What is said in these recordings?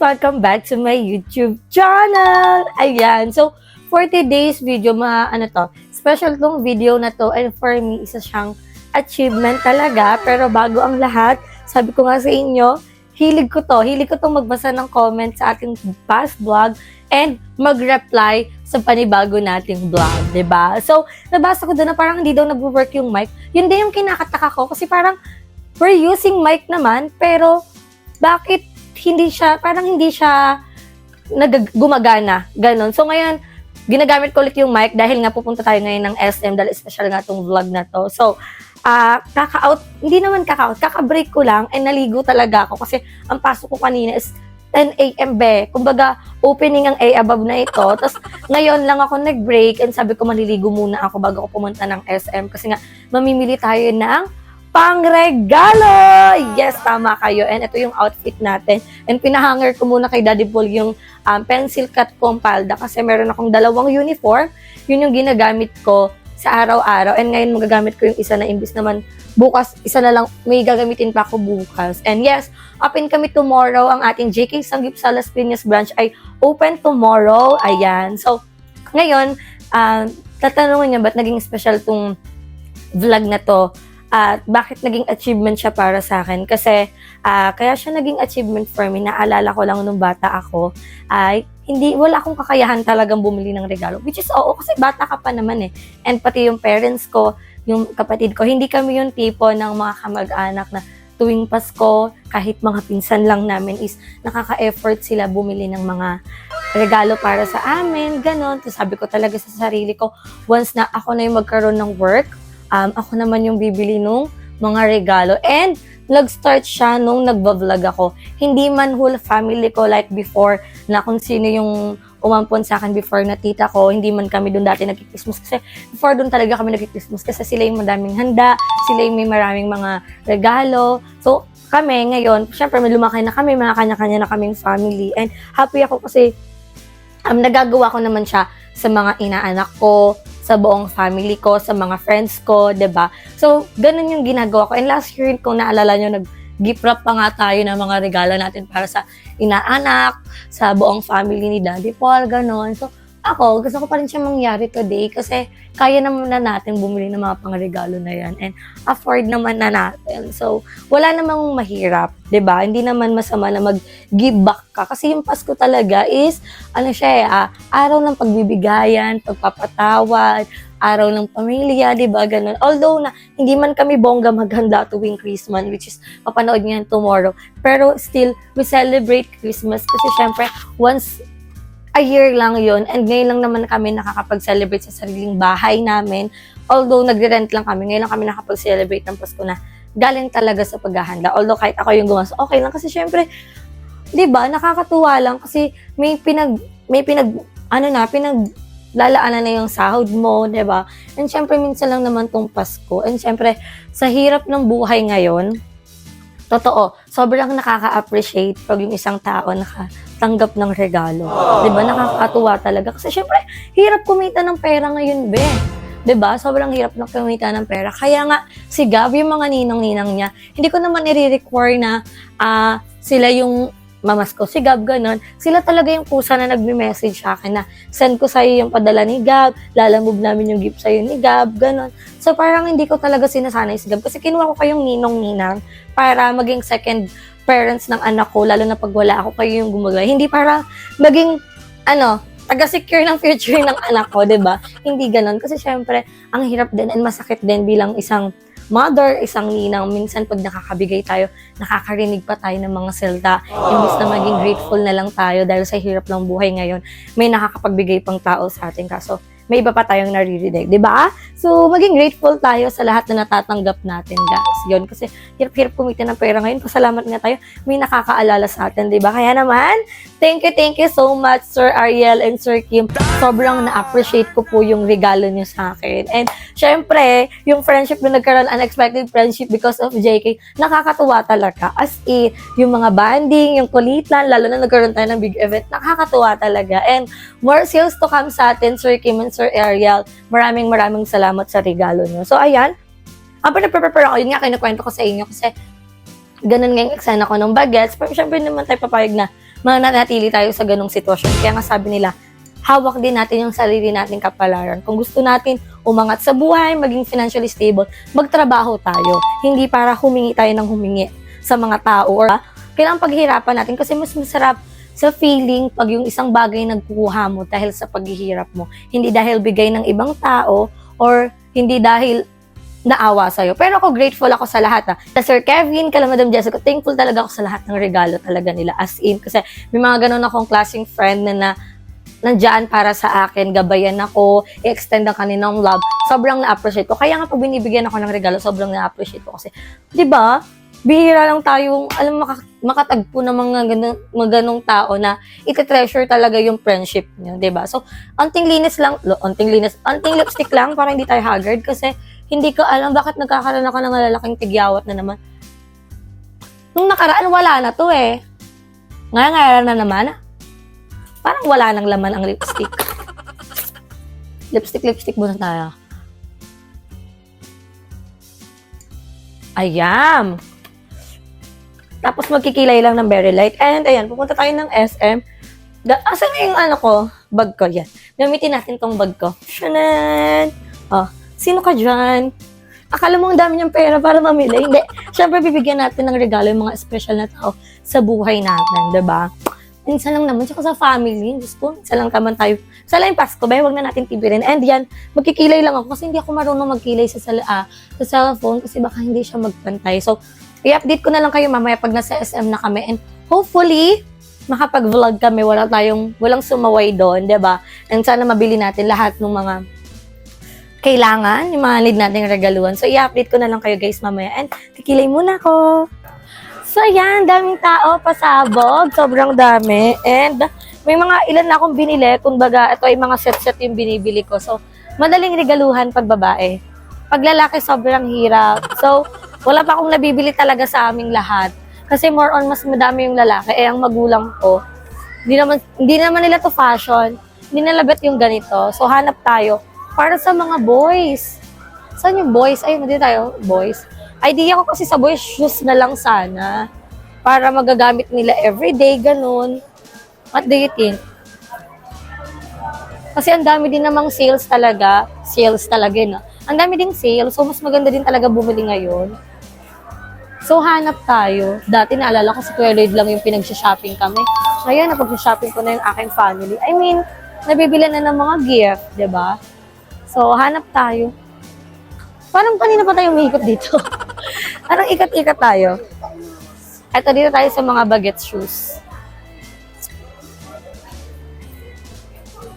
Welcome back to my YouTube channel! Ayan, so for today's video, special tong video na to, and for me, isa siyang achievement talaga. Pero bago ang lahat, sabi ko nga sa inyo, hilig ko tong magbasa ng comments sa ating past vlog and mag-reply sa panibago nating vlog, 'di ba? So, nabasa ko doon na parang hindi daw nag-work yung mic. Yun din yung kinakataka ko kasi parang we're using mic naman, pero bakit hindi siya gumagana, ganon. So ngayon, ginagamit ko ulit yung mic dahil nga pupunta tayo ngayon ng SM dahil special nga tong vlog na to. So, kaka-break ko lang and naligo talaga ako kasi ang pasok ko kanina is 10 a.m. Kumbaga, opening ang A above na ito. Tapos, ngayon lang ako nag-break and sabi ko maliligo muna ako bago ako pumunta ng SM kasi nga, mamimili tayo ng pangregalo! Yes, tama kayo. And ito yung outfit natin. And pinahanger ko muna kay Daddy Paul yung pencil cut kong palda kasi meron akong dalawang uniform. Yun yung ginagamit ko sa araw-araw. And ngayon magagamit ko yung isa na imbis naman bukas, isa na lang, may gagamitin pa ako bukas. And yes, open kami tomorrow. Ang ating JK Sanggip sa Las Piñas branch ay open tomorrow. Ayan. So, ngayon, tatanungin niyo ba't naging special tong vlog na to? At bakit naging achievement siya para sa akin? Kasi kaya siya naging achievement for me. Naalala ko lang nung bata ako, wala akong kakayahan talagang bumili ng regalo. Which is oo, kasi bata ka pa naman eh. And pati yung parents ko, yung kapatid ko, hindi kami yung tipo ng mga kamag-anak na tuwing Pasko, kahit mga pinsan lang namin is nakaka-effort sila bumili ng mga regalo para sa amin, ganon. So sabi ko talaga sa sarili ko, once na ako na yung magkaroon ng work, ako naman yung bibili nung mga regalo. And nag-start siya nung nagbablog ako. Hindi man whole family ko like before na kung sino yung umampon sa akin before na tita ko, hindi man kami doon dati nagki-Christmas kasi before doon talaga kami nagki-Christmas kasi sila yung madaming handa, sila yung may maraming mga regalo. So kami ngayon, syempre may lumaki na kami, mga kanya-kanya na kaming family. And happy ako kasi nagagawa ko naman siya sa mga inaanak ko, sa buong family ko, sa mga friends ko, 'di ba? So, ganun yung ginagawa ko. And last year, kung naalala nyo, nag-gift wrap pa nga tayo ng mga regalo natin para sa inaanak, sa buong family ni Daddy Paul, ganun. So, ako, gusto ko pa rin siya mangyari today kasi kaya naman na natin bumili ng mga pangregalo na yan and afford naman na natin. So, wala namang mahirap, 'di ba? Hindi naman masama na mag-give back ka kasi yung Pasko talaga is araw ng pagbibigayan, pagpapatawad, araw ng pamilya, 'di ba? Ganun. Although na hindi man kami bongga maghanda tuwing Christmas, which is papanood niyan tomorrow, pero still we celebrate Christmas kasi syempre once a year lang yon, and ngayon lang naman kami nakakapag-celebrate sa sariling bahay namin. Although nagre-rent lang kami, ngayon lang kami nakapag-celebrate ng Pasko na galing talaga sa paghahanda. Although kahit ako yung gumasto, okay lang kasi syempre, 'di ba, nakakatuwa lang kasi may pinaglalaanan na yung sahod mo, 'di ba? And syempre minsan lang naman tong Pasko. And syempre sa hirap ng buhay ngayon, totoo, sobrang nakaka-appreciate pag yung isang tao nakatanggap ng regalo. Diba? Nakakatuwa talaga. Kasi syempre, hirap kumita ng pera ngayon, be. Diba? Sobrang hirap na kumita ng pera. Kaya nga, si Gab, yung mga ninang-ninang niya, hindi ko naman i-require na sila yung mamas ko, si Gab, ganun. Sila talaga yung kusa na nagme-message sa akin na send ko sa'yo yung padala ni Gab, lalamove namin yung gift sa'yo ni Gab, ganun. So parang hindi ko talaga sinasanay si Gab kasi kinuha ko kayong ninong-ninang para maging second parents ng anak ko, lalo na pag wala ako, kayo yung gumagay. Hindi para maging, taga-secure ng future ng anak ko, 'di ba? Hindi ganun. Kasi syempre, ang hirap din and masakit din bilang isang mother, isang ninang. Minsan pag nakakabigay tayo, nakakarinig pa tayo ng mga salita. Imbis na maging grateful na lang tayo dahil sa hirap ng buhay ngayon, may nakakapagbigay pang tao sa atin. Kaso, may iba pa tayong naririnig, di ba? So, maging grateful tayo sa lahat na natatanggap natin, guys. Yun, kasi hirap-hirap kumita ng pera ngayon. Pasalamat nga tayo, may nakakaalala sa atin, di ba? Kaya naman, thank you so much, Sir Ariel and Sir Kim. Sobrang na-appreciate ko po yung regalo niyo sa akin. And, syempre, yung friendship na nagkaroon, unexpected friendship because of JK, nakakatuwa talaga. As in, yung mga banding, yung kulitan, lalo na nagkaroon tayo ng big event, nakakatuwa talaga. And, more sales to come sa atin, Sir Kim and Sir Ariel. Maraming salamat sa regalo niyo. So, ayan. Habang nagpe-prepare ako, yun nga, kinukwento ko sa inyo kasi ganun nga yung eksena ko ng bagets. Pero syempre naman tayo papayag na mananatili tayo sa ganong sitwasyon. Kaya nga sabi nila, hawak din natin yung sarili nating kapalaran. Kung gusto natin umangat sa buhay, maging financially stable, magtrabaho tayo. Hindi para humingi tayo ng humingi sa mga tao or kailangan paghihirapan natin kasi mas masarap sa feeling pag yung isang bagay nagkukuha mo dahil sa paghihirap mo. Hindi dahil bigay ng ibang tao or hindi dahil naawa sa'yo. Pero ako grateful ako sa lahat. Sa Sir Kevin, kala Madam Jessica, thankful talaga ako sa lahat ng regalo talaga nila. As in, kasi may mga ganun akong klaseng friend na nandyan para sa akin, gabayan ako, i-extend ang kanilang love. Sobrang na-appreciate ko. Kaya nga pag binibigyan ako ng regalo, sobrang na-appreciate ko. Kasi, di ba, bihira lang tayong, makatagpo ng mga ganong tao na iti-treasure talaga yung friendship niyo, di ba? So, anting lipstick lang para hindi tayo haggard kasi hindi ko alam bakit nagkakaroon ako ng lalaking tigyawat na naman. Nung nakaraan, wala na to eh. Ngayon na naman. Parang wala nang laman ang lipstick. Lipstick muna tayo. Ayan. Tapos magkikilay lang ng very light. And ayan, pupunta tayo ng SM. Asan na yung bag ko? Yan. Gamitin natin tong bag ko. Shanan! Oh, sino ka dyan? Akala mo ang dami niyang pera para mamili? Hindi. Siyempre, bibigyan natin ng regalo yung mga special na tao sa buhay natin, diba? Minsan lang naman, tsaka sa family, Diyos ko, minsan lang naman tayo. Sa lang Pasko, ba, huwag na natin tibirin. And yan, magkikilay lang ako kasi hindi ako marunong magkilay sa cellphone kasi baka hindi siya magpantay. So, i-update ko na lang kayo mamaya pag nasa SM na kami. And hopefully, makapag-vlog kami, walang sumaway doon, diba? And sana mabili natin lahat ng mga kailangan, yung mga need nating regaluhan. So, i-update ko na lang kayo guys mamaya. And kikilay muna ako. So, yan, daming tao, pasabog, sobrang dami. And may mga ilan na akong binili. Kumbaga, ito ay mga set-set yung binibili ko. So, madaling regaluhan pag babae. Pag lalaki, sobrang hirap. So, wala pa akong nabibili talaga sa aming lahat. Kasi more on, mas madami yung lalaki. Ang magulang ko, hindi naman nila to fashion. Hindi nila bet yung ganito. So, hanap tayo para sa mga boys. Saan yung boys? Ayun, hindi tayo, boys. Idea ko kasi sa boys, shoes na lang sana. Para magagamit nila everyday, ganun. What do you think? Kasi ang dami din namang sales talaga. Sales talaga, no? Ang dami ding sales, so mas maganda din talaga bumili ngayon. So, hanap tayo. Dati naalala ko si Kuya Lloyd lang yung pinag-shopping kami. Ngayon, napag-shopping ko na yung aking family. I mean, nabibili na ng mga gift, diba? So, hanap tayo. Parang kanina pa tayo umihikot dito. Parang ikat-ikat tayo. Eto, dito tayo sa mga baguette shoes.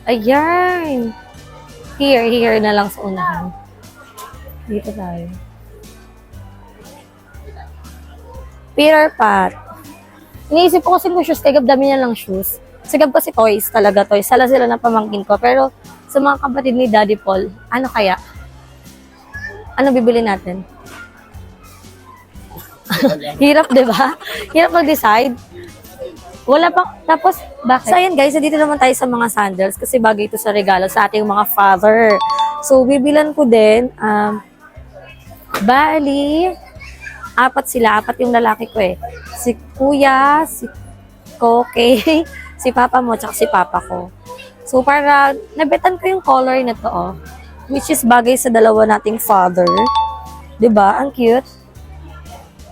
Ayan. Here na lang sa unahan. Dito tayo. Peter Pat. Iniisip ko kasi shoes, kaya dami niya lang shoes. Sigab kasi toys talaga, toys. Sala sila na pamangkin ko. Pero sa mga kapatid ni Daddy Paul, ano kaya? Ano bibili natin? Hirap, di ba? Hirap mag-decide. Wala pa. Tapos, bakit? So, ayan guys, dito naman tayo sa mga sandals kasi bagay ito sa regalo sa ating mga father. So, bibilan ko din. Bali, apat yung lalaki ko eh. Si Kuya, si Koke, si Papa mo, tsaka si Papa ko. So, para, nabetan ko yung color na to, oh. Which is bagay sa dalawa nating father. Diba? Ang cute.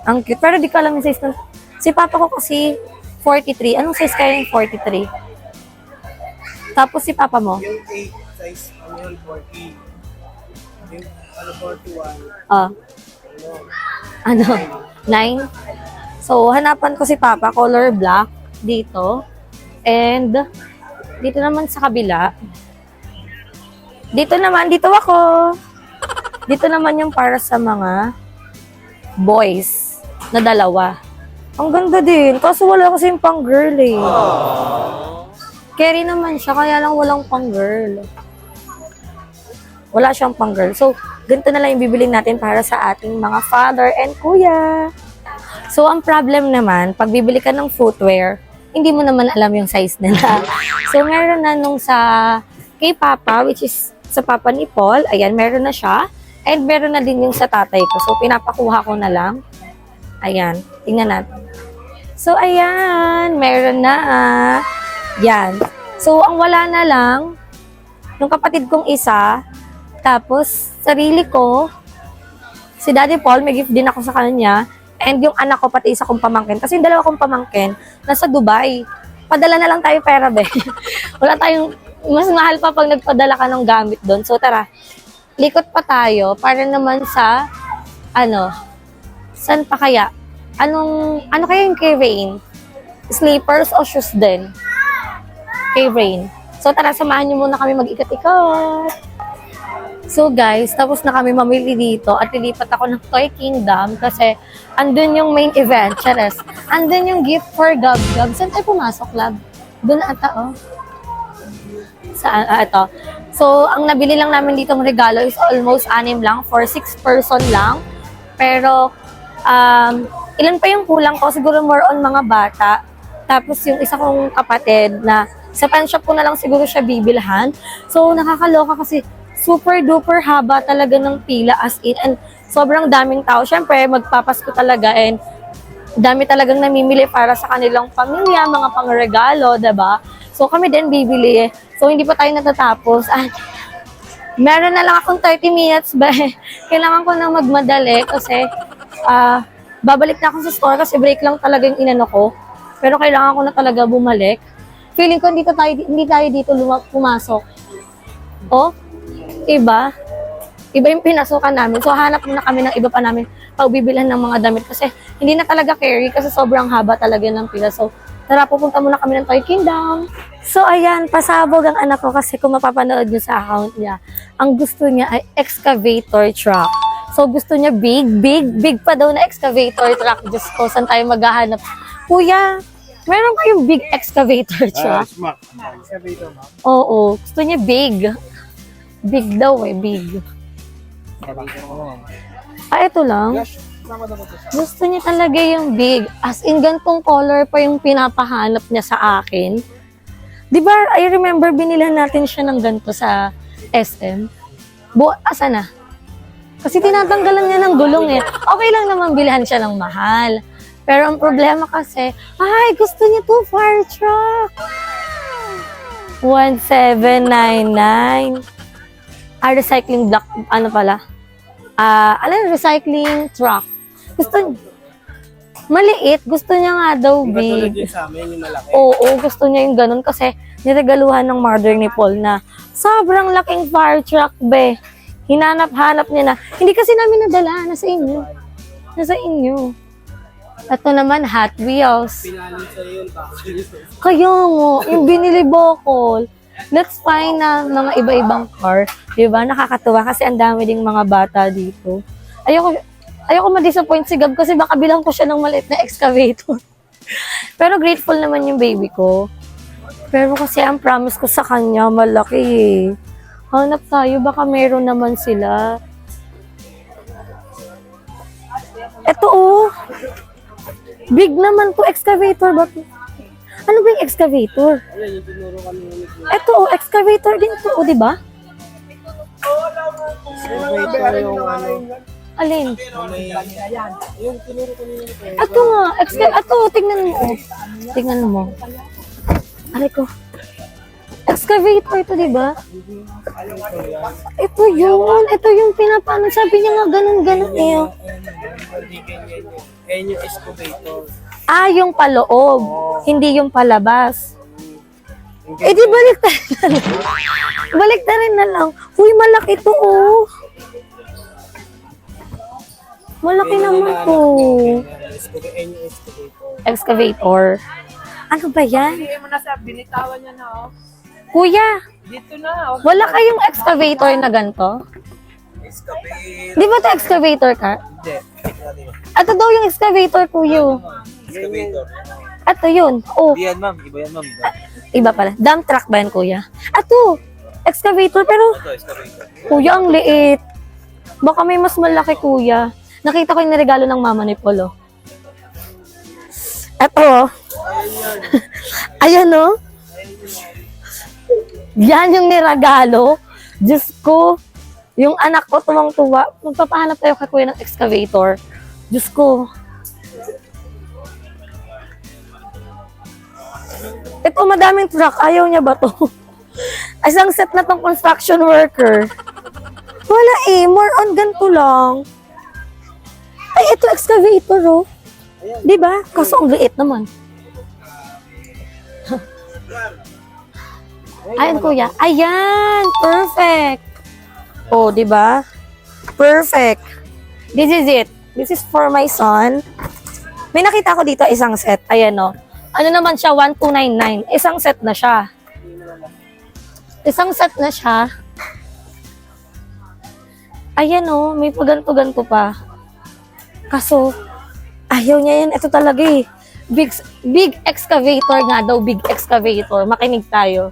Ang cute. Pero di ko alam yung size ng... Si Papa ko kasi 43. Anong size kaya yung 43? Tapos si Papa mo? Yung 8 size, yung 40. Yung 41. Ano? 9? So, hanapan ko si Papa. Color black. Dito. And, dito naman sa kabila. Dito ako. Dito naman yung para sa mga boys na dalawa. Ang ganda din. Kaso wala kasi yung pang girl eh. Carry naman siya, kaya lang walang pang girl. Wala siyang pang girl. So, ganito na lang yung bibiling natin para sa ating mga father and kuya. So, ang problem naman, pag bibili ka ng footwear, hindi mo naman alam yung size nila. So, meron na nung kay Papa, which is sa Papa ni Paul, ayan, meron na siya. And meron na din yung sa tatay ko. So, pinapakuha ko na lang. Ayan, tingnan natin. So, ayan. Meron na. Yan. So, ang wala na lang, yung kapatid kong isa, tapos, sarili ko, si Daddy Paul, may gift din ako sa kanya, and yung anak ko, pati isa kong pamangkin. Kasi yung dalawa kong pamangkin, nasa Dubai. Padala na lang tayo pera, be. Wala tayong, mas mahal pa pag nagpadala ka ng gamit doon. So, tara, likot pa tayo para naman sa, saan pa kaya? Ano kaya yung kay Rain? Slippers o shoes din? Kay Rain. So, tara, samahan niyo muna kami mag-ikot-ikot. So, guys, tapos na kami mamili dito at lilipat ako ng Toy Kingdom kasi andun yung main event, chares. Andun yung gift for Gab Gab. Saan tayo pumasok, Lab? Doon ata, oh. Saan? Ito. So, ang nabili lang namin dito ng regalo is almost 6 lang for 6 person lang. Pero, ilan pa yung kulang ko? Siguro more on mga bata. Tapos yung isa kong kapatid na sa pen shop ko na lang siguro siya bibilhan. So, nakakaloka kasi super duper haba talaga ng pila as in. And sobrang daming tao. Siyempre, magpapasko talaga and dami talagang namimili para sa kanilang pamilya, mga pangregalo, diba? So, kami din bibili. So, hindi pa tayo natatapos. Meron na lang akong 30 minutes ba? Kailangan ko na magmadali kasi babalik na ako sa store kasi break lang talaga yung inano ko. Pero kailangan ko na talaga bumalik. Feeling ko hindi tayo dito pumasok. Oh, iba yung pinasukan namin. So, hanap muna kami ng iba pa namin pagbibilhan ng mga damit kasi hindi na talaga carry kasi sobrang haba talaga ng pila. So, tara, pupunta muna kami ng Toy Kingdom. So, ayan, pasabog ang anak ko kasi kung mapapanood nyo sa account niya, ang gusto niya ay excavator truck. So, gusto niya big pa daw na excavator truck. Diyos ko, saan tayo maghahanap? Kuya, meron kayong big excavator truck? Excavator, ma'am. Oo, gusto niya big. Big daw big. Ito lang. Gusto niya talaga yung big. As in, gantong color pa yung pinapahanap niya sa akin. Di ba, I remember binilhan natin siya ng ganito sa SM. Asa na? Kasi tinatanggalan niya ng gulong eh. Okay lang naman bilhan siya ng mahal. Pero ang problema kasi, gusto niya to fire truck. 1799. Recycling block, recycling truck. Maliit, gusto niya nga daw big. Katulad yun sa amin, yung malaki. Oo, gusto niya yung ganun kasi niregaluhan ng mother ni Paul na sobrang laking fire truck, be. Hinanap-hanap niya na. Hindi kasi namin nadala, nasa inyo. Ito naman, Hot Wheels. Pinanin sa yun, Kaya mo, yung binili bokol. Let's find na mga iba-ibang car. Diba? Nakakatuwa kasi ang dami ding mga bata dito. Ayoko ma-disappoint si Gab kasi baka bilang ko siya ng maliit na excavator. Pero grateful naman yung baby ko. Pero kasi ang promise ko sa kanya, malaki eh. Hanap tayo, baka meron naman sila. Ito oh. Big naman to, excavator ba? Ano ba yung excavator? Ayan, yung tinuro kami. Ito oh, excavator din to, oh, di ba? Excavator yung Alin? yung tinuro kami. Ito nga, ito, tingnan mo. Oh. Tingnan mo. Aray ko. Excavator ito, di ba? Ito yun. Ito yung pinapano. Sabi niya nga ganun-ganun eh. Ayan yung excavator. Yung paloob. Hindi yung palabas. Di baliktarin na lang. Baliktarin na lang. Uy, malaki to oh. Malaki naman to. Ayan yung excavator. Excavator. Ano ba yan? Hindi mo na sa binitawan niya na oh. Kuya, Dito na oh. wala kayong excavator na ganito? Excavator. Di ba ito excavator ka? Hindi. Ito daw yung excavator, kuya. Excavator. Ito yun. Oh, Hindi yan ma'am. Iba yan ma'am. iba pala. Dump truck ba yan, kuya? Ito, excavator, pero Ito, excavator. kuya, ang liit. Baka may mas malaki, kuya. Nakita ko yung regalo ng mama ni Polo. Ito, oh. Ayan, oh. Yan yung niragalo. Diyos ko, yung anak ko tumang-tuwa. Magpapahanap tayo kay kuya ng excavator. Diyos ko. Ito, madaming truck. Ayaw niya ba to? Isang set na tong construction worker. Wala eh. More on ganito lang. Ay, ito excavator, oh. Di ba? Kaso ang liit naman. Ayan, kuya. Ayan! Perfect! Oh, di ba? Perfect. This is it. This is for my son. May nakita ko dito isang set. Ayan, oh. Ano naman siya? 1299. Isang set na siya. Isang set na siya. Ayan, oh. May paganto-ganto pa. Kaso, ayaw niya yan. Ito talaga eh. Big excavator nga daw. Big excavator. Makinig tayo.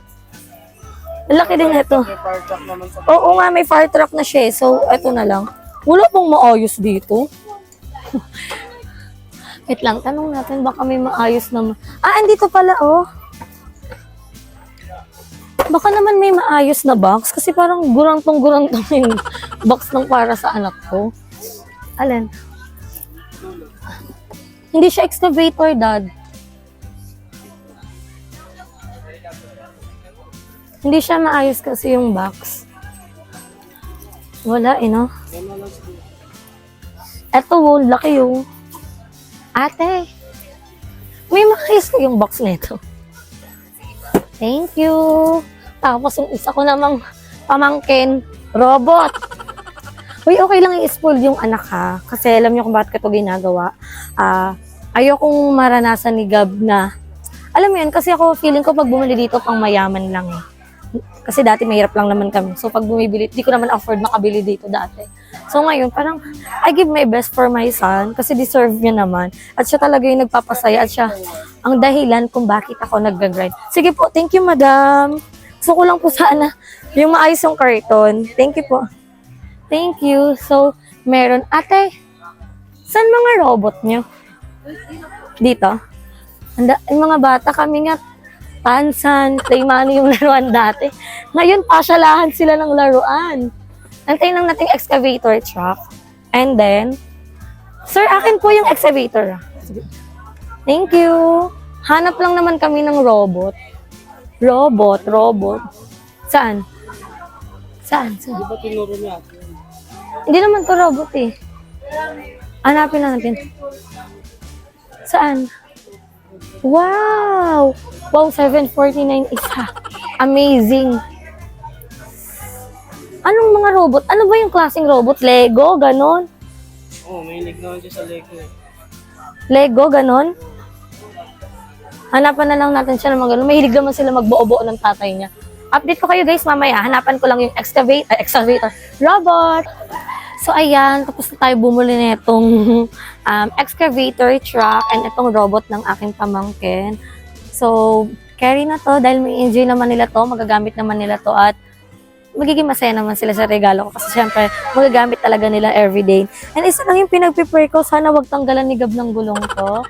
Laki din ito. May fire truck naman sa... Oo nga, may fire truck na siya. So, ito na lang. Wala pong maayos dito. Wait lang, tanong natin. Baka may maayos naman. Ah, andito pala, oh. Baka naman may maayos na box. Kasi parang gurantong-gurantong yung box ng para sa anak ko. Alin? Hindi siya excavator, Dad. Hindi siya maayos kasi yung box. Wala, no? Eto, oh, laki yung. Ate, may maayos ko yung box nito. Thank you. Tapos yung isa ko namang pamangkin, robot. Uy, okay lang i-spoil yung anak ha. Kasi alam niyo kung bakit ko ito ginagawa. Ayokong maranasan ni Gab na, alam mo yun, kasi ako feeling ko pag bumili dito pang mayaman lang eh. Kasi dati mahirap lang naman kami. So pag bumibili, di ko naman afford makabili dito dati. So ngayon, parang I give my best for my son kasi deserve niya naman. At siya talaga yung nagpapasaya at siya ang dahilan kung bakit ako nag-grind. Sige po, thank you madam. Gusto ko lang po sana yung maayos yung karton. Thank you po. Thank you. So, meron. Ate, saan mga robot niyo? Dito? Yung mga bata kami nga, Pansan, Playmano yung laruan dati. Ngayon, pasyalahan sila ng laruan. Antayin lang natin excavator truck. And then, sir, akin po yung excavator. Thank you. Hanap lang naman kami ng robot. Robot. Saan? Saan? Di ba tinuro niya? Hindi naman to robot eh. Hanapin na natin. Saan? Wow! Wow, 749 isa. Amazing. Anong mga robot? Ano ba yung klaseng robot? Lego? Ganon? Oo, may lig naman siya sa Lego. Lego? Ganon? Hanapan na lang natin siya ng mga ganon. Mahilig naman sila magbuo-buo ng tatay niya. Update ko kayo guys mamaya. Hanapan ko lang yung excavator robot. So ayan, tapos na tayo bumuli na itong excavator truck and itong robot ng aking pamangkin. So, carry na to dahil may enjoy naman nila to, magagamit naman nila to at magiging masaya naman sila sa regalo ko kasi syempre magagamit talaga nila everyday. And isa lang yung pinagpipray ko, sana wag tanggalan ni Gab ng gulong ko.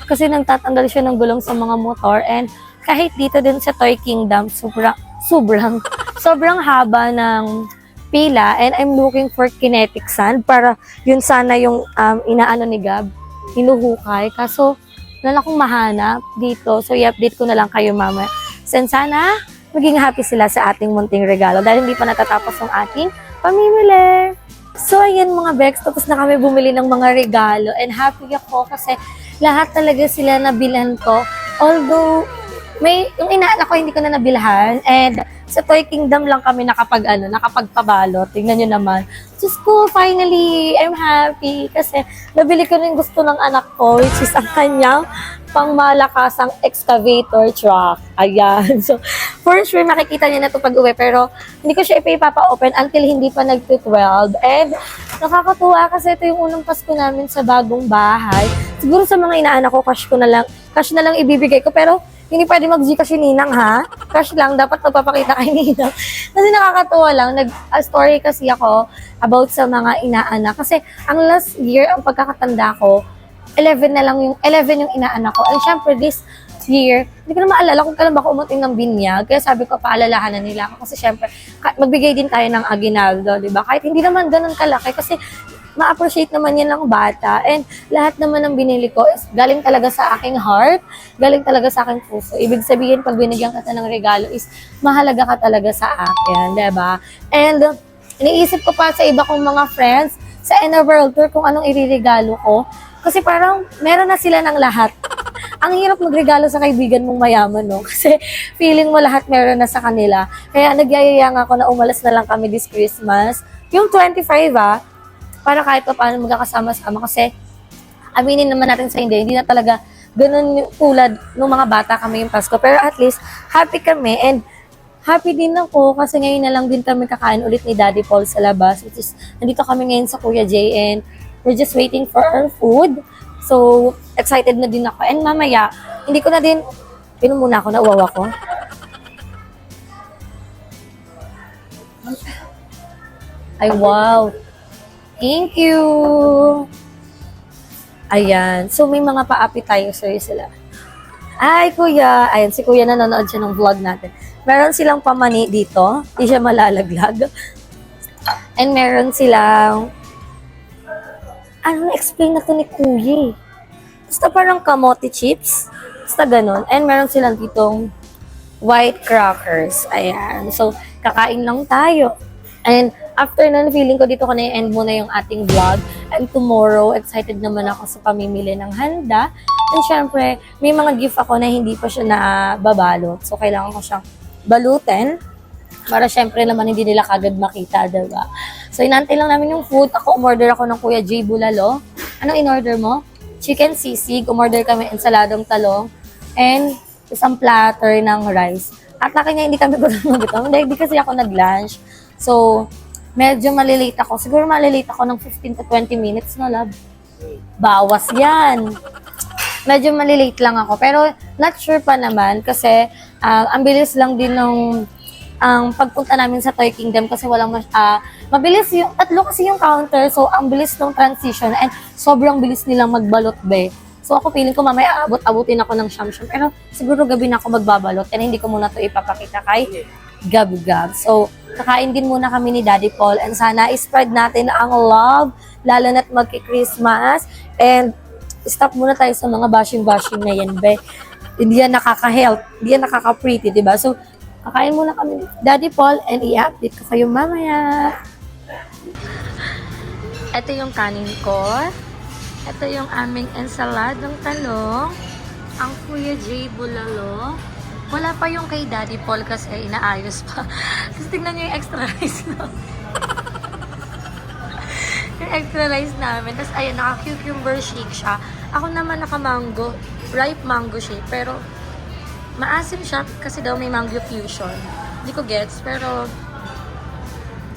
Kasi nang tatanggal siya ng gulong sa mga motor and kahit dito din sa Toy Kingdom, sobrang haba ng pila and I'm looking for kinetic sand para yun sana yung inaano ni Gab, hinuhukay. Kaso, wala akong mahanap dito. So, i-update ko na lang kayo mama. And sana, maging happy sila sa ating munting regalo dahil hindi pa natatapos ang ating pamimili. So, ayan mga Bex, tapos na kami bumili ng mga regalo and happy ako kasi lahat talaga sila nabilhan ko. Although, yung inaanak ko hindi ko na nabilhan and sa Toy Kingdom lang kami nakapagpabalot. Tingnan nyo naman. Diyos ko, finally, I'm happy kasi nabili ko na yung gusto ng anak ko which is ang kanyang pangmalakasang excavator truck. Ayan. So, for sure, makikita niya na ito pag-uwi pero hindi ko siya ipapa-open until hindi pa nag-12. And nakakatuwa kasi ito yung unang Pasko namin sa bagong bahay. Siguro sa mga inaanak ko, cash na lang ibibigay ko pero hindi pwede mag-Gcash yung Ninang, ha? Cash lang, dapat magpapakita kay Ninang. Kasi nakakatuwa lang, nag-story kasi ako about sa mga inaanak. Kasi ang last year, ang pagkakatanda ko, 11 yung inaanak ko. And syempre, this year, hindi ko na maalala kung kailan ba ako umuting ng binyag. Kaya sabi ko, paalalahan na nila ako. Kasi syempre, magbigay din tayo ng aginaldo, di ba? Kahit hindi naman ganun kalaki. Kasi ma-appreciate naman yan ng bata. And lahat naman ng binili ko is galing talaga sa aking heart, galing talaga sa aking puso. Ibig sabihin, pag binigyan ka ng regalo is mahalaga ka talaga sa akin, diba? And iniisip ko pa sa iba kong mga friends sa Inner World Tour kung anong iririgalo ko. Kasi parang meron na sila ng lahat. Ang hirap magregalo sa kaibigan mong mayaman, no? Kasi feeling mo lahat meron na sa kanila. Kaya nagyayayang ako na umalas na lang kami this Christmas. Yung 25, para kahit pa paano magkakasama-sama. Kasi aminin naman natin sa hindi na talaga ganun yung tulad ng mga bata kami yung Pasko. Pero at least, happy kami. And happy din ako kasi ngayon na lang din kami kakain ulit ni Daddy Paul sa labas. Which is, nandito kami ngayon sa Kuya Jay and we're just waiting for our food. So, excited na din ako. And mamaya, hindi ko na din, pinom muna ako, nauwawa ko. Ay, wow. Thank you. Ayan. So, may mga pa-appetizer sila. Ay, kuya. Ayan, si kuya nanonood siya ng vlog natin. Meron silang pamani dito. Hindi siya malalaglag. And meron silang na-explain na to ni Kuya. Basta parang kamote chips. Basta ganun. And meron silang ditong white crackers. Ayan. So, kakain lang tayo. And after nun, feeling ko dito ko na i-end muna yung ating vlog. And tomorrow, excited naman ako sa pamimili ng handa. And syempre, may mga gift ako na hindi pa siya nababalot. So, kailangan ko siyang balutin. Para syempre naman hindi nila kagad makita, diba? So, inantay lang namin yung food. Ako, umorder ako ng Kuya J Bulalo. Anong in-order mo? Chicken sisig. Umorder kami ensaladong talong. And isang platter ng rice. At laki niya, hindi kami gutom. Hindi kasi ako nag-lunch. So, medyo malilate ako. Siguro malilate ako ng 15 to 20 minutes, no, love? Bawas yan. Medyo malilate lang ako. Pero, not sure pa naman kasi ang bilis lang din ng ang pagpunta namin sa Toy Kingdom kasi walang mabilis yung, tatlo kasi yung counter, so ang bilis ng transition and sobrang bilis nilang magbalot, be. So ako feeling ko mamaya abutin ako ng siyam-siyam, pero siguro gabi na ako magbabalot and hindi ko muna to ipapakita kay Gab-Gab. So, kakain din muna kami ni Daddy Paul and sana i-spread natin ang love, lalo na't magki-Christmas and stop muna tayo sa mga bashing-bashing na yan, be. Hindi yan nakaka-health, hindi yan nakaka-pretty, diba? So, kakain muna kami ni Daddy Paul and i-update ko kayo mamaya. Ito yung kanin ko. Ito yung aming ensaladang talong. Ang Kuya J Bulalo. Wala pa yung kay Daddy Paul kasi inaayos pa. Kasi tingnan nyo yung extra rice na. Yung extra rice namin. Tapos ayan, naka-cucumber shake siya. Ako naman naka-mango. Ripe mango shake. Pero maasim siya kasi daw may mango fusion. Hindi ko gets, pero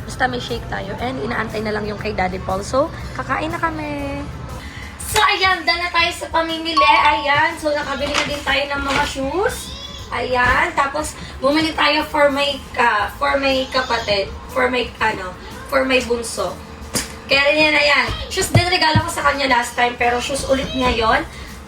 basta may shake tayo. And inaantay na lang yung kay Daddy Paul. So, kakain na kami. So, ayan. Done na tayo sa pamimili. Ayan. So, nakabili na din tayo ng mga shoes. Ayan. Tapos, bumili tayo for my kapatid. For my bunso. Kaya rin yan na yan. Shoes din regalo ko sa kanya last time, pero shoes ulit ngayon.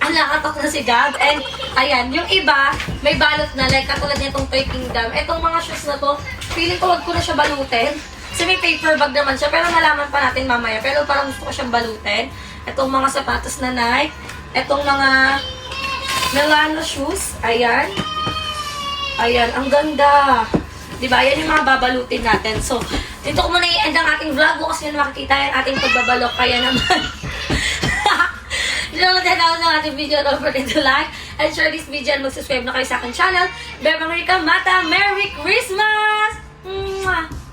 Nakatok na si Gab. And, ayan, yung iba, may balot na. Like, katulad nitong Toy Kingdom. Itong mga shoes na to, feeling ko wag ko na siya balutin. Kasi may paper bag naman siya. Pero nalaman pa natin mamaya. Pero parang gusto ko siyang balutin. Itong mga sapatos na Nike. Itong mga Milano shoes. Ayan. Ayan, ang ganda. Diba? Ayan yung mga babalutin natin. So, dito ko muna i-end ang ating vlog. Bukas yun makikita yung ating pagbabalok. Kaya naman. Don't forget na ating video. Don't forget to like and share this video and mag-subscribe na kayo sa aking channel. Beba Marika Mata, Merry Christmas! Mwah!